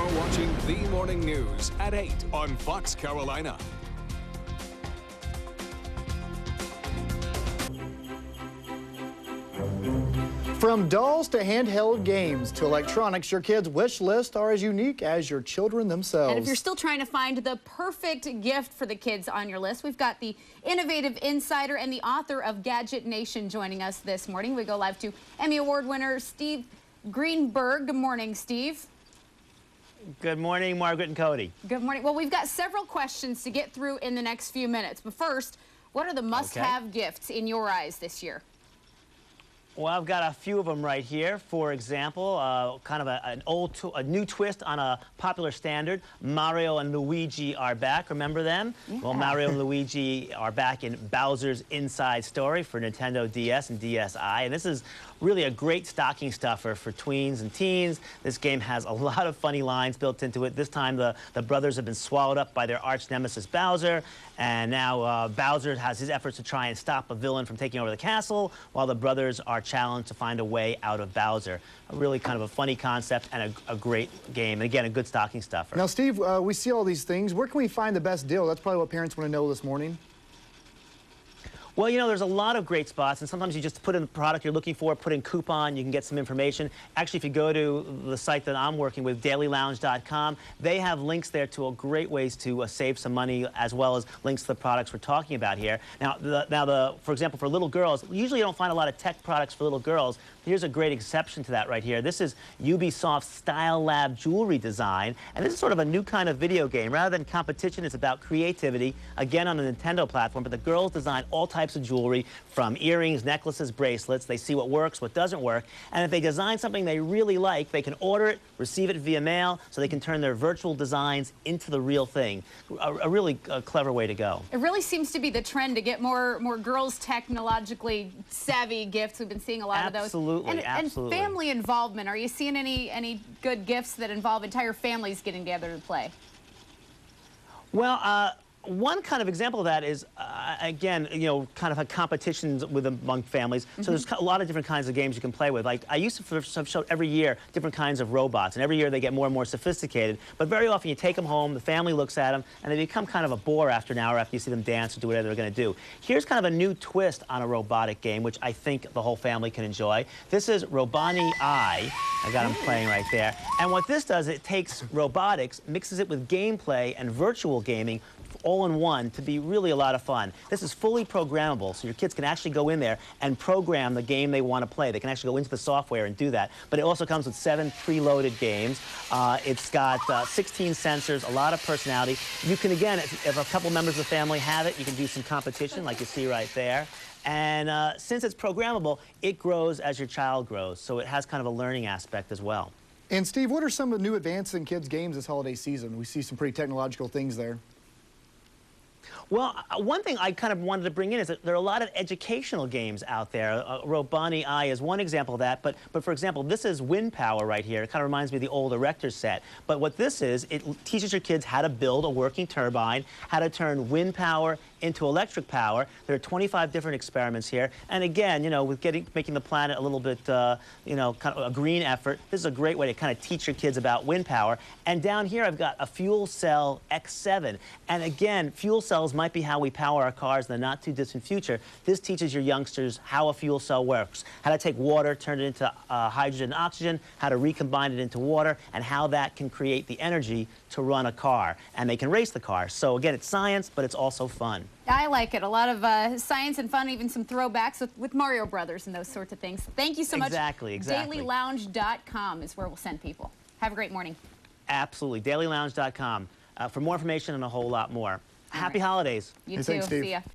You're watching the morning news at 8 on Fox Carolina. From dolls to handheld games to electronics, your kids' wish lists are as unique as your children themselves. And if you're still trying to find the perfect gift for the kids on your list, we've got the innovative insider and the author of Gadget Nation joining us this morning. We go live to Emmy Award winner Steve Greenberg. Good morning, Steve. Good morning, Margaret and Cody. Good morning. Well, we've got several questions to get through in the next few minutes. But first, what are the must-have gifts in your eyes this year? Well, I've got a few of them right here. For example, kind of a new twist on a popular standard. Mario and Luigi are back. Remember them? Yeah. Well, Mario and Luigi are back in Bowser's Inside Story for Nintendo DS and DSi. And this is really a great stocking stuffer for tweens and teens. This game has a lot of funny lines built into it. This time, the brothers have been swallowed up by their arch nemesis Bowser. And now Bowser has his efforts to try and stop a villain from taking over the castle, while the brothers are challenged to find a way out of Bowser. A really kind of a funny concept and a great game. And again, a good stocking stuffer. Now, Steve, we see all these things. Where can we find the best deal? That's probably what parents want to know this morning. Well, you know, there's a lot of great spots, and sometimes you just put in the product you're looking for, put in coupon, you can get some information. Actually, if you go to the site that I'm working with, dailylounge.com, they have links there to a great ways to save some money, as well as links to the products we're talking about here. Now, for example, for little girls, usually you don't find a lot of tech products for little girls. Here's a great exception to that right here. This is Ubisoft Style Lab jewelry design, and this is sort of a new kind of video game. Rather than competition, it's about creativity, again on the Nintendo platform, but the girls design all types of jewelry, from earrings, necklaces, bracelets. They see what works, what doesn't work, and if they design something they really like, they can order it, receive it via mail, so they can turn their virtual designs into the real thing. A really clever way to go. It really seems to be the trend to get more girls technologically savvy gifts. We've been seeing a lot of those. Absolutely. And family involvement. Are you seeing any good gifts that involve entire families getting together to play? Well, one kind of example of that is, again, you know, kind of a competitions among families. So there's a lot of different kinds of games you can play with. Like, I used to show every year different kinds of robots, and every year they get more and more sophisticated. But very often you take them home, the family looks at them, and they become kind of a bore after an hour after you see them dance or do whatever they're going to do. Here's kind of a new twist on a robotic game, which I think the whole family can enjoy. This is Roboni-i. I got them playing right there. And what this does, it takes robotics, mixes it with gameplay and virtual gaming, all in one, to be really a lot of fun. This is fully programmable, so your kids can actually go in there and program the game they want to play. They can actually go into the software and do that. But it also comes with 7 preloaded games. It's got 16 sensors, a lot of personality. You can, again, if a couple members of the family have it, you can do some competition like you see right there. And since it's programmable, it grows as your child grows, so it has kind of a learning aspect as well. And Steve, what are some of the new advances in kids' games this holiday season? We see some pretty technological things there. Well, one thing I kind of wanted to bring in is that there are a lot of educational games out there. Roboni-i is one example of that, but for example, this is Wind Power right here. It kind of reminds me of the old Erector set. But what this is, it teaches your kids how to build a working turbine, how to turn wind power into electric power. There are 25 different experiments here. And again, you know, with making the planet a little bit, you know, kind of a green effort, this is a great way to kind of teach your kids about wind power. And down here, I've got a fuel cell X7. And again, fuel cells might be how we power our cars in the not-too-distant future. This teaches your youngsters how a fuel cell works, how to take water, turn it into hydrogen and oxygen, how to recombine it into water, and how that can create the energy to run a car. And they can race the car. So again, it's science, but it's also fun. I like it. A lot of science and fun, even some throwbacks with Mario Brothers and those sorts of things. Thank you so much. Exactly. Dailylounge.com is where we'll send people. Have a great morning. Absolutely. Dailylounge.com for more information and a whole lot more. Happy holidays. You too. Thanks, Steve. See ya.